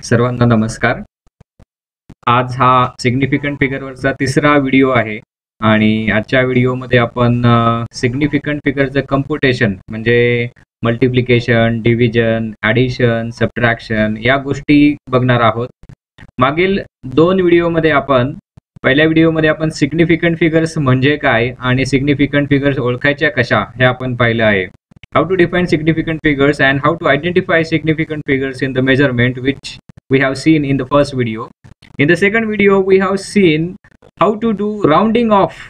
सर्वांना नमस्कार. आज हा सिग्निफिकंट फिगरवरचा तिसरा व्हिडिओ आहे आणि आजच्या व्हिडिओमध्ये आपण सिग्निफिकंट फिगरचं कम्प्युटेशन म्हणजे मल्टिप्लिकेशन, डिव्हिजन, ॲडिशन, सबट्रॅक्शन या गोष्टी बघणार आहोत. मागील दोन व्हिडिओमध्ये पहिल्या व्हिडिओमध्ये आपण सिग्निफिकंट फिगर्स म्हणजे काय आणि सिग्निफिकंट फिगर्स ओळखायच्या कशा हे आपण पाहिलं आहे. How to define significant figures and how to identify significant figures in the measurement, which we have seen in the first video. In the second video, we have seen how to do rounding off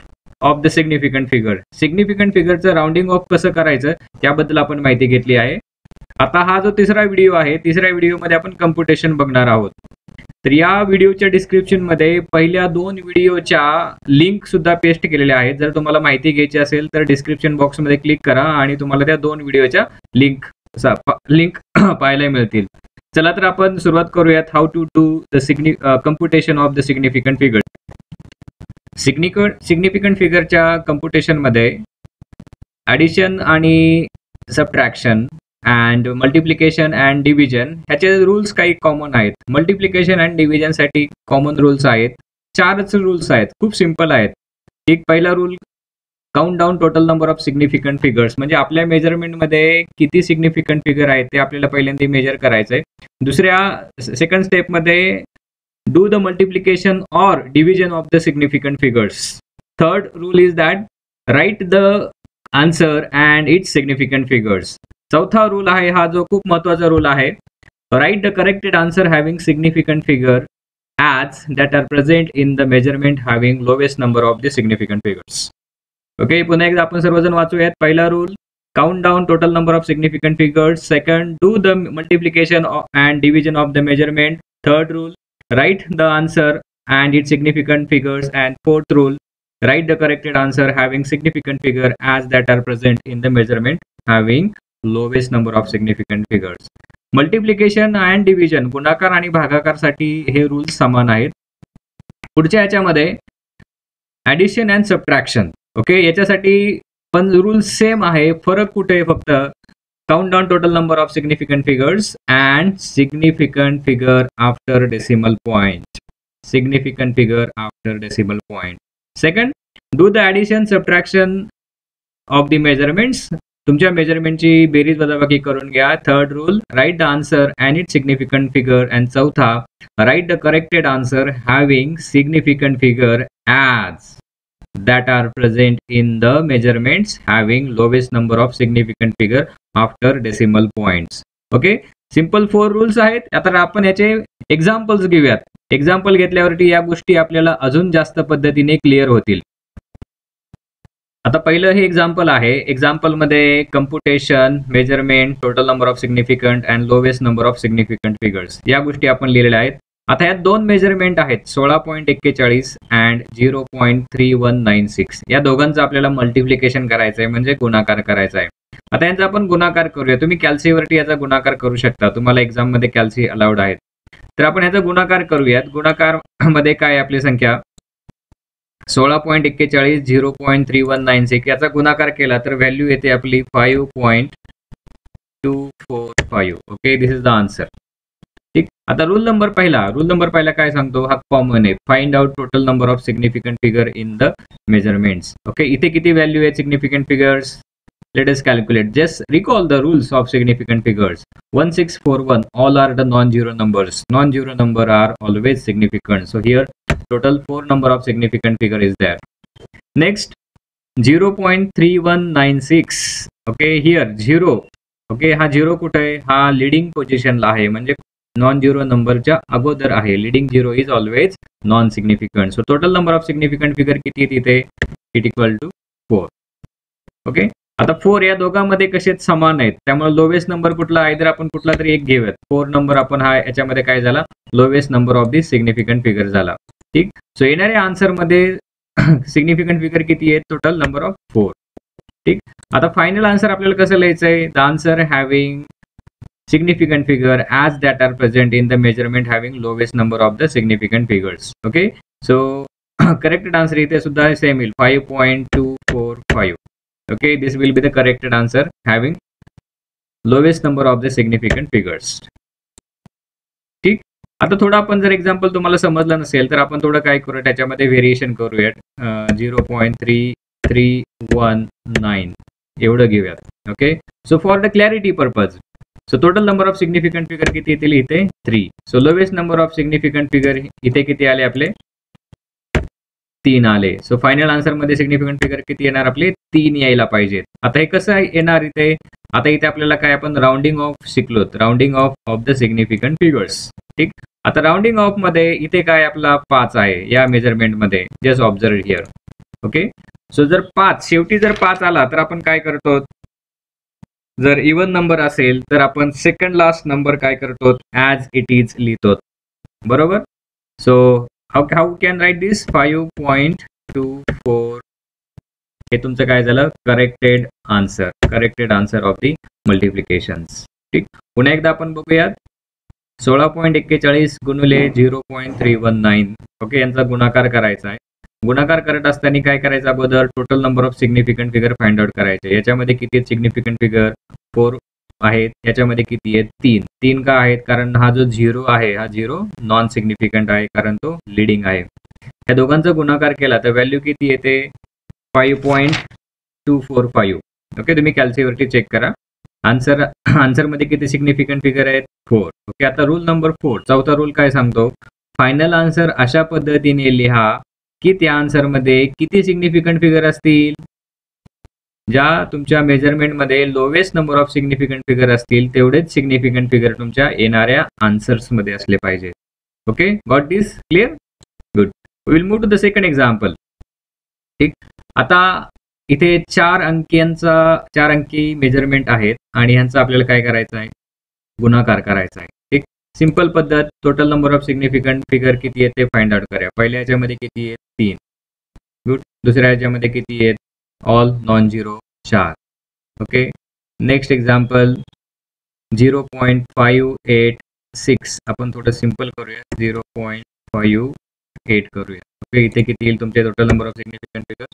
of the significant figure. Significant figure चं rounding off कसं करायचं याबद्दल आपण माहिती घेतली आहे. आता हा जो तिसरा व्हिडिओ आहे, तिसऱ्या व्हिडिओमध्ये आपण कम्प्युटेशन बघणार आहोत. तर या व्हिडिओच्या डिस्क्रिप्शन मध्ये पहिल्या दोन व्हिडिओच्या लिंक सुद्धा पेस्ट केलेल्या आहेत. जर तुम्हाला माहिती घ्यायची असेल तर डिस्क्रिप्शन बॉक्स मध्ये क्लिक करा आणि तुम्हाला त्या दोन व्हिडिओच्या लिंक पाहायला मिळतील. चला तर आपण सुरुवात करूयात. How to do the computation of the significant figure. Significant फिगरच्या कम्प्युटेशन मध्ये ॲडिशन आणि subtraction and multiplication and division ह्याचे रूल्स काही कॉमन आहेत. मल्टिप्लिकेशन अँड डिव्हिजन साठी कॉमन रूल्स आहेत. चारच रूल्स आहेत, खूप सिंपल आहेत. एक पहिला rule, count down total number of significant figures, म्हणजे आपल्या मेजरमेंट मध्ये किती सिग्निफिकंट फिगर आहेत ते आपल्याला पहिल्यांदा मेजर करायचंय. दुसऱ्या सेकंड स्टेप मध्ये do the multiplication or division of the significant figures. Third rule is that write the answer and its significant figures. चौथा रूल आहे हा जो खूप महत्वाचा रूल आहे, write the corrected answer having significant figure as that are present in the measurement having lowest number of the significant figures. Okay, पुन्हा एकदा आपण सर्वजण वाचूयात. पहिला rule, count down total number of significant figures. Second, do the multiplication and division of the measurement. Third rule, write the answer and its significant figures. And fourth rule, write the corrected answer having significant figure as that are present in the measurement having lowest number of significant figures. Multiplication and division, गुणाकार आणि भागाकारसाठी हे rules समान आहेत. पुढच्या याच्यामध्ये addition and subtraction. Okay, याच्यासाठी पण rule same आहे. फरक कुठे आहे फक्त count down total number of significant figures and significant figure after decimal point. Significant figure after decimal point. Second, do the addition subtraction of the measurements. तुमच्या मेजरमेंटची बेरीज वजाबाकी करून घ्या. Third rule, write the answer and it significant figure. And चौथा, write the corrected answer having significant figure as that are present in the measurements having lowest number of significant figure after decimal points. Okay, simple 4 rules आहेत. आता आपण याचे examples घेऊयात. Example घेतल्यावरती या गोष्टी आपल्याला अजून जास्त पद्धतीने क्लिअर होतील. आता पहिलं हे एक्झाम्पल आहे. एक्झाम्पल मध्ये computation, measurement, total number of significant and lowest number of significant figures या गोष्टी आपण लिहिलेल्या आहेत. आता यात दोन मेजरमेंट आहेत, 16.41 अँड 0.3196. या दोघांचं आपल्याला मल्टिप्लिकेशन करायचं आहे, म्हणजे गुणाकार करायचा आहे. आता यांचा आपण गुणाकार करूया. तुम्ही कॅल्सीवरती याचा गुणाकार करू शकता, तुम्हाला एक्झाम मध्ये कॅल्सी अलाउड आहेत. तर आपण याचा गुणाकार करूयात. गुणाकार मध्ये काय आपली संख्या 16.41 0.3196 याचा गुणाकार केला तर व्हॅल्यू येते आपली 5.245. Okay, this is the answer. ठीक. आता रूल नंबर पहिला काय सांगतो, हा कॉमन आहे. Find out total number of significant figure in the measurements. Okay, इथे किती व्हॅल्यू आहे significant figures? Let us calculate. Just recall the rules of significant figures. 1641 all are the non-zero numbers. Non-zero number are always significant. So here total 4 number of significant figure is there. Next 0.3196. Okay, here 0. Okay, हा 0 कुठे आहे? हा leading पोझिशनला आहे, म्हणजे non zero नंबरच्या अगोदर आहे. Leading 0 is always non significant. So total number of significant figure किती आहे तिथे? It equal to 4. ओके, आता 4 या दोघांमध्ये कसे समान आहेत, त्यामुळे लोवेस्ट नंबर कुठला, आयदर आपण कुठला तरी एक घेऊयात. 4 नंबर आपण हा याच्यामध्ये काय झाला, lowest number of the significant figure झाला. ठीक. सो येणाऱ्या आन्सर मध्ये सिग्निफिकंट फिगर किती आहे? Total number of 4. ठीक. आता फायनल आन्सर आपल्याला कसं लिहायचं आहे? The answer having significant figure as that are present in the measurement having lowest number of the significant figures. Okay, so correct answer इथे सुद्धा same येईल, 5.245. Okay, this will be the correct answer having lowest number of the significant figures. ठीक. आता थोडं आपण जर example तुम्हाला समजलं नसेल तर आपण थोडं काय करूया, त्याच्यामध्ये व्हेरिएशन करूयात. 0.3319 एवढं घेऊयात. Okay, so for the clarity purpose, so total number of significant figure किती येतील इथे 3. So lowest number of significant figure इथे किती आले आपले 3 आले. सो फायनल आन्सर मध्ये सिग्निफिकंट फिगर किती येणार आपले 3 यायला पाहिजेत. आता हे कसं येणार इथे, आता इथे आपल्याला काय आपण राउंडिंग ऑफ शिकलोत, rounding off the significant figures. ठीक, आता राउंडिंग ऑफ मध्ये इथे काय आपला 5 आहे या मेजरमेंट मध्ये, जस्ट ऑब्झर्व हिअर. ओके, सो जर 5 शेवटी जर 5 आला तर आपण काय करतो, जर इवन नंबर असेल तर आपण सेकंड लास्ट नंबर काय करतो ॲज इट इज लिहितो. बरोबर. सो हाऊ कॅन राईट दिस 5.24 हे तुमचं काय झालं करेक्टेड आन्सर ऑफ दी मल्टिप्लिकेशन्स. ठीक, पुन्हा एकदा आपण बघूयात. 16.41 गुणिले 0.319. ओके, यांचा गुणाकार करायचा आहे. गुणाकार करत असताना काय करायचं, अगोदर total number of significant figure find out करायचे. याच्यामध्ये किती आहेत सिग्निफिकंट फिगर 4 आहेत, याच्यामध्ये किती आहेत 3 का आहेत, कारण हा जो 0 आहे हा 0 नॉन सिग्निफिकंट आहे, कारण तो लीडिंग आहे. या दोघांचा गुणाकार केला तर व्हॅल्यू किती येते 5.245. ओके, तुम्ही कॅल्सीवरती चेक करा. आन्सर मध्ये किती सिग्निफिकंट फिगर आहेत 4. ओके, आता रूल नंबर 4, चौथा रूल काय सांगतो, फायनल आन्सर अशा पद्धतीने लिहा की त्या आन्सरमध्ये किती सिग्निफिकंट फिगर असतील, ज्या तुमच्या मेजरमेंटमध्ये lowest number of significant figure असतील तेवढेच सिग्निफिकंट फिगर तुमच्या येणाऱ्या आन्सर्समध्ये असले पाहिजे. Okay, got this clear? Good. Will move to the second example. ठीक, आता इथे 4 अंकी मेजरमेंट आहेत आणि ह्यांचा आपल्याला काय करायचं आहे, गुणाकार करायचा आहे. ठीक, सिंपल पद्धत, total number of significant figure किती आहेत ते फाइंड आउट करूया. पहिल्या ह्याच्यामध्ये किती आहेत 3. गुड. दुसऱ्या ह्याच्यामध्ये किती आहेत all non zero 4. Okay, next example 0.586. आपण थोडं सिंपल करूया, 0.58 करूया. ओके, इथे किती येईल तुमचे total number of significant figure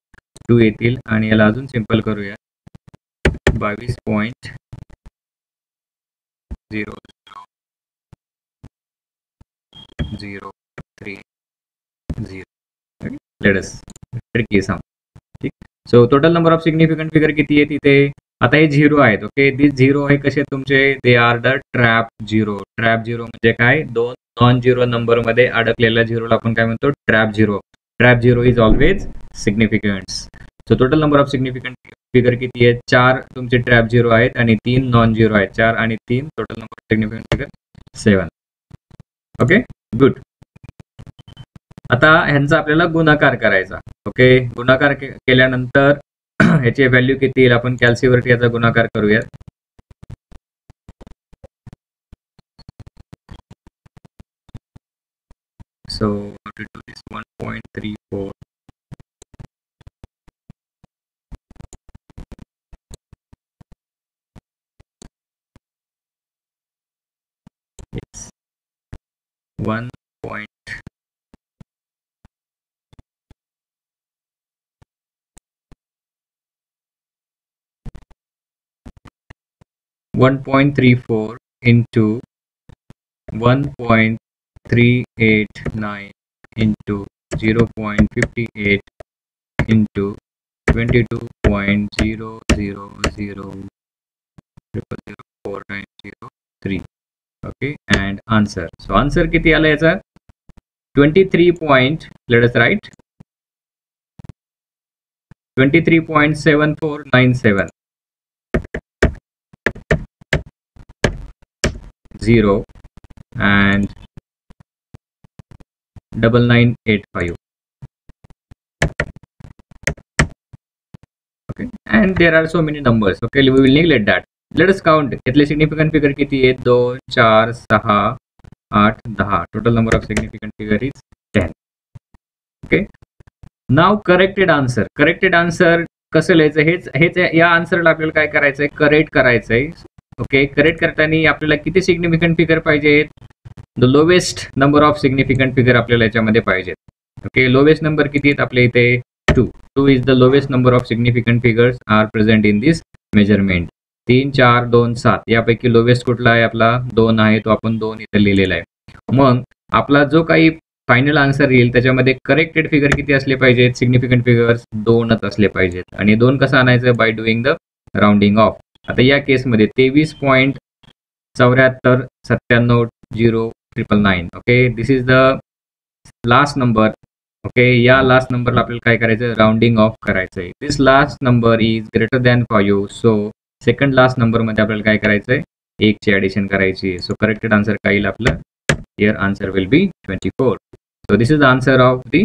2 येतील आणि याला अजून सिंपल करूया 22.0003. लेट अस ट्रिकी सम. ठीक, सो total number of significant figure किती आहे तिथे, आता हे 0 आहेत. ओके, दिस 0 आहे कसे तुमचे, they are the trap 0. Trap 0 म्हणजे काय, 2 नॉन झिरो नंबर मध्ये अडकलेल्या झिरोला आपण काय म्हणतो trap 0. Trap 0 is always significant. So total number of significant figure किती आहेत 4 तुमचे ट्रॅप 0 आहेत आणि 3 नॉन झिरो आहेत. 4 आणि 3 total number of significant figure 7. Okay, good. आता ह्यांचा आपल्याला गुणाकार करायचा. ओके, गुणाकार केल्यानंतर ह्याची व्हॅल्यू किती येईल, आपण कॅल्सीवरती याचा गुणाकार करूया. सो to do this 1.34. Yes, 1. 1.34 into 1.389 into 0.58 into 22.00049003. Okay, and answer. So answer किती आला याचा 23. Let us write 23.7497 0 and 9985. Okay, and there are so many numbers. Okay, we will neglect that. Let us count. इथले significant figure किती आहे 2 4 6 8 10. Total number of significant figure is 10. Okay, now corrected answer. Corrected answer कसं लिहायचं, हेच या आन्सरला आपल्याला काय करायचंय, correct करायचंय. ओके, करेक्ट करताना आपल्याला किती सिग्निफिकंट फिगर पाहिजेत, the lowest number of significant figure आपल्याला याच्यामध्ये पाहिजेत. ओके, लोवेस्ट नंबर किती आहेत आपल्या इथे 2 is the lowest number of significant figures are present in this measurement. 3 4 2 7 यापैकी लोवेस्ट कुठला आहे आपला 2 आहे, तो आपण 2 इथे लिहिलेला आहे. मग आपला जो काही फायनल आन्सर येईल त्याच्यामध्ये करेक्टेड फिगर किती असले पाहिजेत, सिग्निफिकंट फिगर्स 2च असले पाहिजेत. आणि 2 कसं आणायचं, by doing the rounding off. आता या केसमध्ये 23.74979099. Okay, this is the last number. Okay, या लास्ट नंबरला आपल्याला काय करायचं, राऊंडिंग ऑफ करायचं आहे. This last number is greater than 5, so second last नंबरमध्ये आपल्याला काय करायचं आहे, 1 ची ॲडिशन करायची. सो करेक्टेड आन्सर काय येईल आपलं, here answer will be 24. So this is the answer of the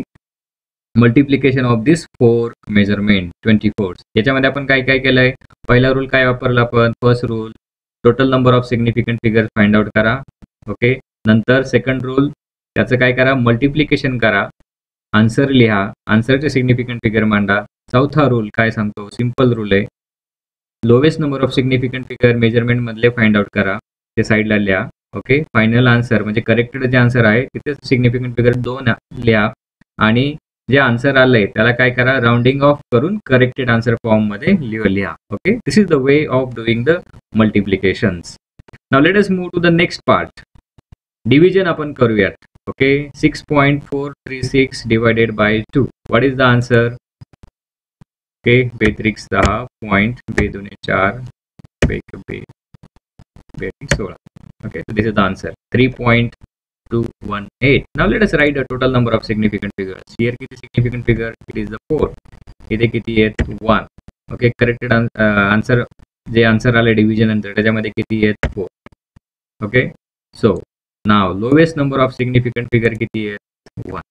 multiplication of this 4 measurement 24. याच्यामध्ये आपण काय काय केलंय, पहिला रूल काय वापरला आपण, first rule total number of significant figure find out करा. ओके, नंतर सेकंड रूल त्याचं काय करा, मल्टिप्लिकेशन करा, आन्सर लिहा, आन्सरचे सिग्निफिकंट फिगर मांडा. चौथा रूल काय सांगतो, सिंपल रूल आहे, lowest number of significant figure measurement मधले फाइंड आउट करा, ते साईडला लिहा. ओके, फायनल आन्सर म्हणजे करेक्टेड जे आन्सर आहे तिथे सिग्निफिकंट फिगर 2 लिहा आणि जे आन्सर आलंय त्याला काय करा, राऊंडिंग ऑफ करून करेक्टेड आन्सर फॉर्म मध्ये लिहा. Okay, this is the way of doing the multiplications. Now let us move to the next part, division आपण करूयात. Okay, 6.436 divided by 2, what is the answer. Okay, 2×6 point 2×4 2×16. Okay, so this is the answer, 3.218. Now let us write the total number of significant figures. Here किती significant figure, it is the 4. इथे किती आहेत, 1. Okay, corrected answer जे answer आले division नंतर त्याच्यामध्ये किती आहेत, 4. Okay, so now lowest number of significant figure किती आहेत, 1.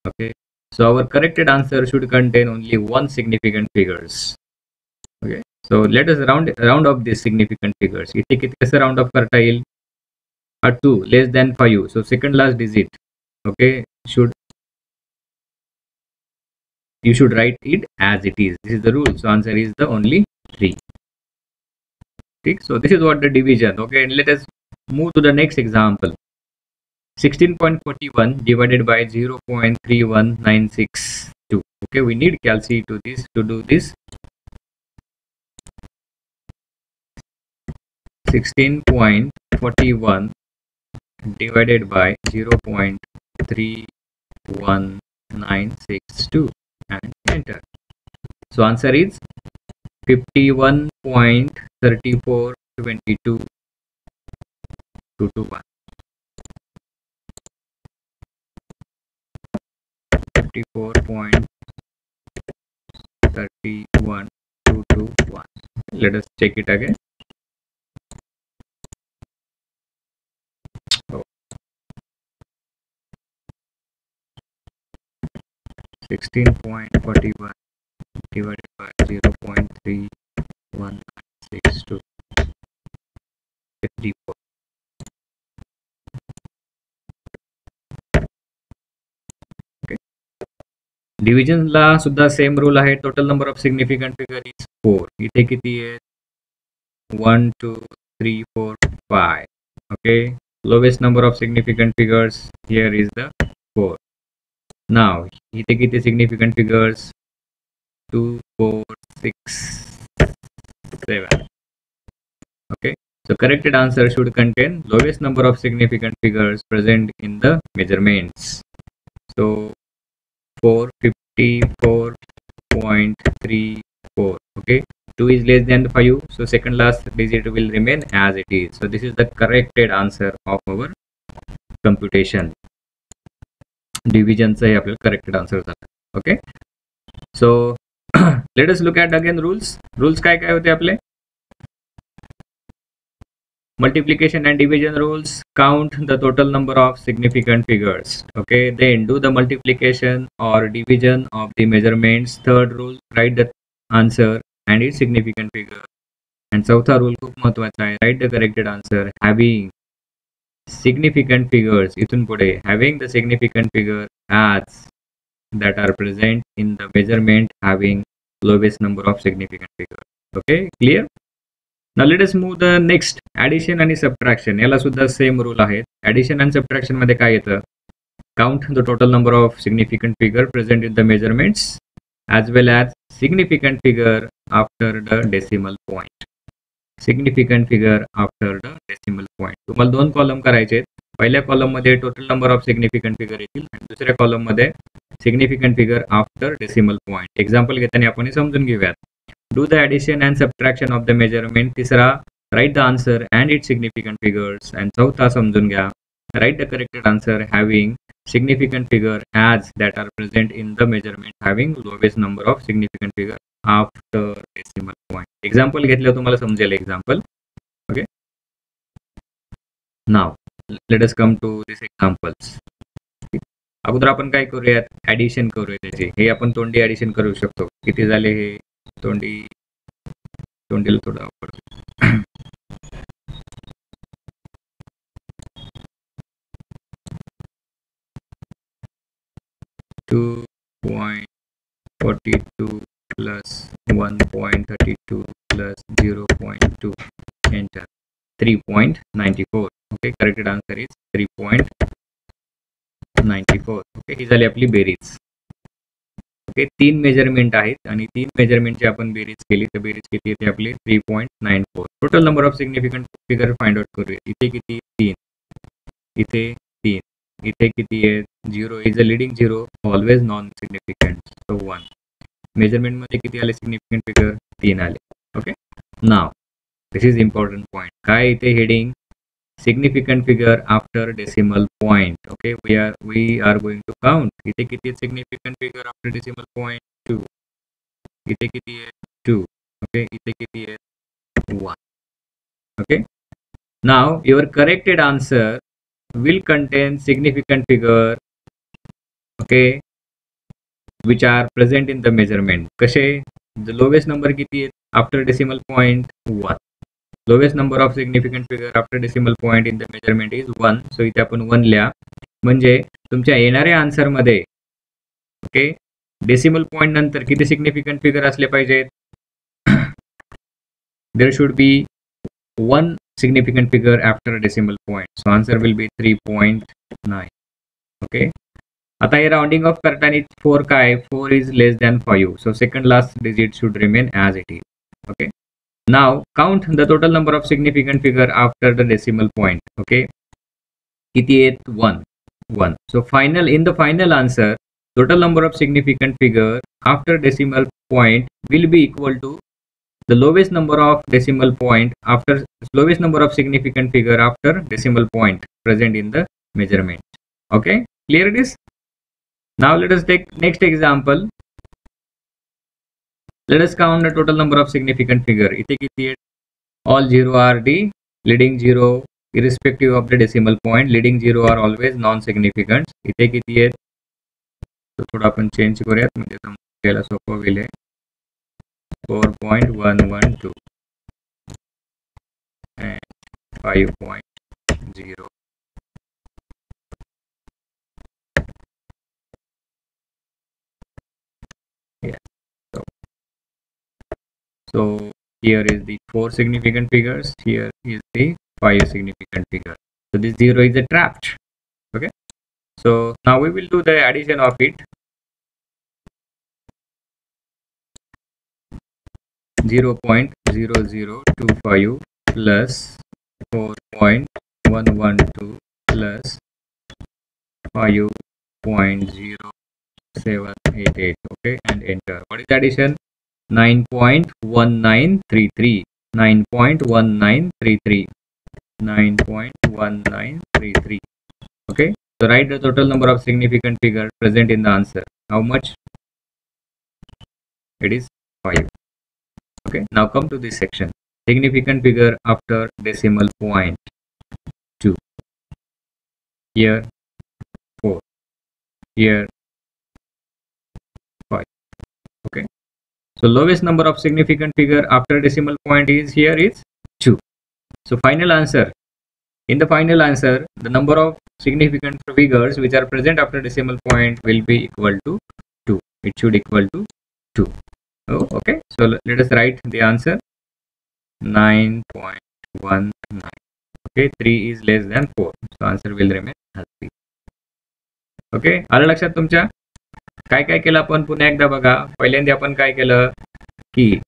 Okay, so our corrected answer should contain only 1 significant figures. Okay, so let us round up these significant figures. इथे किती कसं राउंड ऑफ करता येईल, 2 less than 5, so second last digit. Okay, you should write it as it is. This is the rule, so answer is the only 3. Okay, so this is what the division. Okay, and let us move to the next example. 16.41 divided by 0.31962. Okay, we need calci to do this. 16.41 divided by 0.31962 and enter. So answer is 51.342221. 54.31221. Let us check it again. 16.41 divided by 0.31962. 54. Okay. Division ला सुद्धा same rule आहे, total number of significant figure is 4. इथे किती आहे, 1 2 3 4 5. Okay, lowest number of significant figures here is the 4. Now इथे किती significant figures, 2 4 6 7. Okay, so corrected answer should contain lowest number of significant figures present in the measurements. So 454.34. Okay, 2 is less than 5, so second last digit will remain as it is. So this is the corrected answer of our computation. डिव्हिजनचं हे आपल्याला corrected answer झालं. Okay, so let us look at again rules काय काय होते आपले, multiplication and division rules. Count the total number of significant figures. Okay, then do the multiplication or division of the measurements. Third rule, write the answer and its significant figure. And चौथा rule खूप महत्त्वाचा आहे, write the corrected answer having significant figures. इथून पुढे having the significant figure as that are present in the measurement having lowest number of significant figures. Okay, clear? Now let us move the next, addition आणि subtraction. याला सुद्धा same rule आहेत. addition and subtraction मध्ये काय येतं, count the total number of significant figure present in the measurements as well as significant figure after the decimal point. significant figure after the decimal point. तुम्हाला 2 column करायचे, पहिल्या column मध्ये total number of significant figure येतील आणि दुसऱ्या column मध्ये significant figure after decimal point. Example घेताना आपण हे समजून घेऊयात. Do the addition and subtraction of the measurement. तिसरा, write the answer and it significant figures. And चौथा समजून घ्या, write the corrected answer having significant figure as that are present in the measurement having lowest number of significant figure after decimal point. Example घेतलं तुम्हाला समजेल example. Okay. Now let us come to these examples. अगोदर आपण काय करूयात, addition करूया त्याचे. हे आपण तोंडी ऍडिशन करू शकतो. किती झाले हे तोंडीला थोडं अवघड. 2.42 plus 1.32 plus 0.2. Enter. 3.94. Okay, corrected answer is 3.94. Okay, ही झाली आपली बेरीज. ओके, 3 मेजरमेंट आहेत आणि 3 मेजरमेंटची आपण बेरीज केली तर बेरीज किती येते आपली 3.94. Total number of significant figure find out करूया. इथे किती 3, इथे 3, इथे किती आहे 0. Is a leading 0, always non significant, so 1. Measurement मध्ये किती आले सिग्निफिकंट फिगर 3 आले. Okay, now this is important point. काय इथे heading significant figure after decimal point. Okay, we are going to count. इथे किती significant figure after decimal point 2. इथे किती आहे 2. Okay, इथे किती आहे 1. Okay, now your corrected answer will contain significant figure, okay, which are present in the measurement. कसे, the lowest number किती आहे after decimal point 1. Lowest number of significant figure after decimal point in the measurement is 1. So इथे आपण 1 लिहा. म्हणजे तुमच्या येणाऱ्या answer मध्ये ओके डेसिमल पॉइंट नंतर किती सिग्निफिकंट फिगर असले पाहिजेत. There should be 1 significant figure after a decimal point. So answer will be 3.9. Okay. आता हे राउंडिंग ऑफ करताना 4 काय, 4 is less than 5. So second last digit should remain as it is. Okay. Now count the total number of significant figure after the decimal point. Okay, किती आहेत 1. So final, in the final answer, total number of significant figure after decimal point will be equal to the lowest number of decimal point after lowest number of significant figure after decimal point present in the measurement. Okay, clear it is. Now let us take next example. Let us count the total number of significant figure. इथे किती आहेत, all 0 are the leading 0 irrespective of the decimal point. Leading 0 are always non-significant. इथे किती आहेत, तो थोडा आपण change करूयात म्हणजे समजायला सोपं होईल. 4.112 and 5.0. Yes. So here is the 4 significant figures, here is the 5 significant figure. So this 0 is a trapped. Okay, so now we will do the addition of it. 0.0025 plus 4.112 plus 5.0788. Okay, and enter. What is the addition? 9.1933. 9.1933. 9.1933. Okay, so write the total number of significant figure present in the answer. How much? It is 5. Okay, now come to this section. Significant figure after decimal point 2. Here 4. Here 5. Okay, so lowest number of significant figure after decimal point is here is 2. So final answer, in the final answer, the number of significant figures which are present after decimal point will be equal to 2. It should equal to 2. Oh, okay, so let us write the answer. 9.19. Okay, 3 is less than 4, so answer will remain as 3. Okay, आलं लक्षात तुमच्या. काय काय केलं आपण पुन्हा एकदा बघा. पहिल्यांदा आपण काय केलं की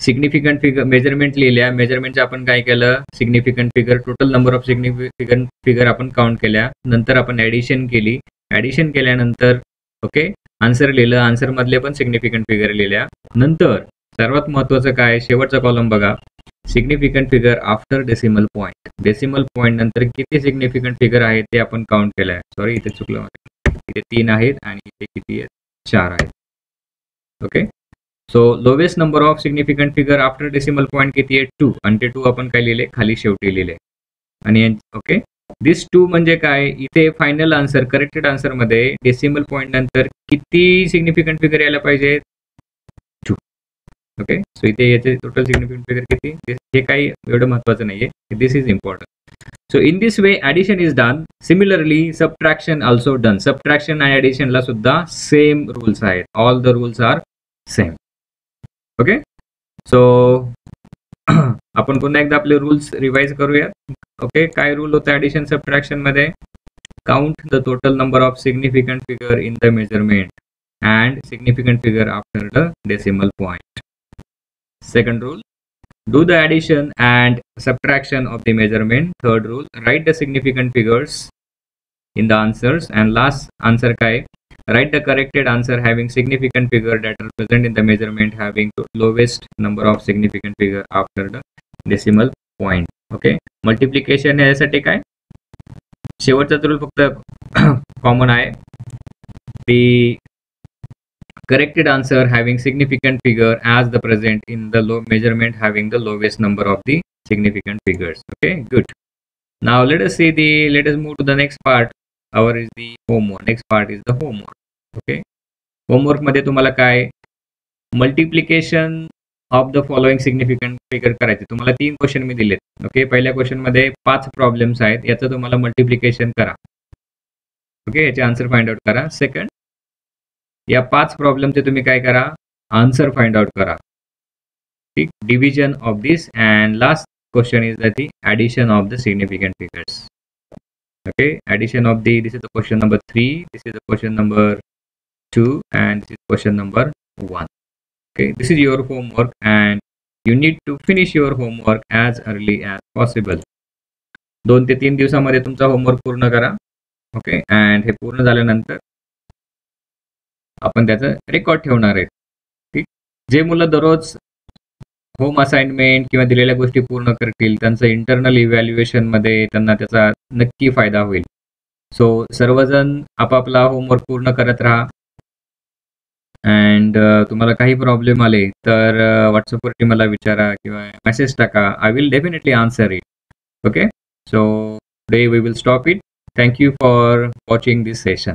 सिग्निफिकंट फिगर मेजरमेंट लिहिल्या, मेजरमेंटचं आपण काय केलं, significant figure total number of significant figure आपण काउंट केल्या, नंतर आपण ॲडिशन केली, ॲडिशन केल्यानंतर ओके आन्सर लिहिलं, आन्सरमधले पण सिग्निफिकंट फिगर लिहिल्या. नंतर सर्वात महत्त्वाचं काय, शेवटचा कॉलम बघा, significant figure after decimal point. Decimal point नंतर किती सिग्निफिकंट फिगर आहेत ते आपण काउंट केलं आहे. सॉरी इथे चुकलं मला, इथे 3 आहेत आणि इथे किती आहेत, 4 आहेत. Okay, so lowest number of significant figure after decimal point किती आहे, 2, आणि ते 2 आपण काय लिहिले, खाली शेवटी लिहिले. आणि ओके दिस 2 म्हणजे काय, इथे फायनल आन्सर करेक्टेड आन्सरमध्ये डेसिमल पॉईंट नंतर किती सिग्निफिकंट फिगर यायला पाहिजे, 2. ओके, सो इथे याचे टोटल सिग्निफिकंट फिगर किती, हे काही एवढं महत्त्वाचं नाहीये, this is important. So in this way addition is done. Similarly subtraction also done. Subtraction and addition ला सुद्धा same rules आहेत. All the rules are same. Okay, so आपण पुन्हा एकदा आपले रूल्स रिवाइज करूया. ओके, काय रूल होता ॲडिशन सबट्रॅक्शन मध्ये, count the total number of significant figure in the measurement and significant figure after the decimal point. Second rule, do the addition and subtraction of the measurement. Third rule, write the significant figures in the answers. And last answer kai, write the corrected answer having significant figure that are present in the measurement having the lowest number of significant figure after the decimal point. Okay, multiplication यासाठी काय, शेवटचा rule फक्त common आहे, the corrected answer having significant figure as the present in the low measurement having the lowest number of the significant figures. Okay, good. Now let us move to the next part. Our is the homework. Next part is the homework. Okay, homework मध्ये तुम्हाला काय, multiplication of the following significant figure करायचे. तुम्हाला 3 question मी दिलेत. Okay, पहिल्या question मध्ये 5 problems आहेत, याचं तुम्हाला मल्टिप्लिकेशन करा. ओके, याचे आन्सर फाइंड आउट करा. सेकंड, या 5 प्रॉब्लेमचे तुम्ही काय करा, आन्सर फाइंड आउट करा. ठीक, division of this, and last question is the addition of the significant figures. Okay, addition of this is the question number 3, this is the question number 2, and this is question number 1. Okay, this is your homework and you need to finish your homework as early as possible. 2 ते 3 दिवसामध्ये तुमचा homework पूर्ण करा. Okay, and हे पूर्ण झाल्यानंतर आपण त्याचं record ठेवणार आहे. ठीक, जे मुलं दररोज होम असाइनमेंट किंवा दिलेल्या गोष्टी पूर्ण करतील त्यांचं इंटरनल इव्हॅल्युएशनमध्ये त्यांना त्याचा नक्की फायदा होईल. सो सर्वजण आपापला होमवर्क पूर्ण करत राहा. अँड तुम्हाला काही प्रॉब्लेम आले तर व्हॉट्सअपवरती मला विचारा किंवा मेसेज टाका. I will definitely answer it. Okay, so today we will stop it. Thank you for watching this session.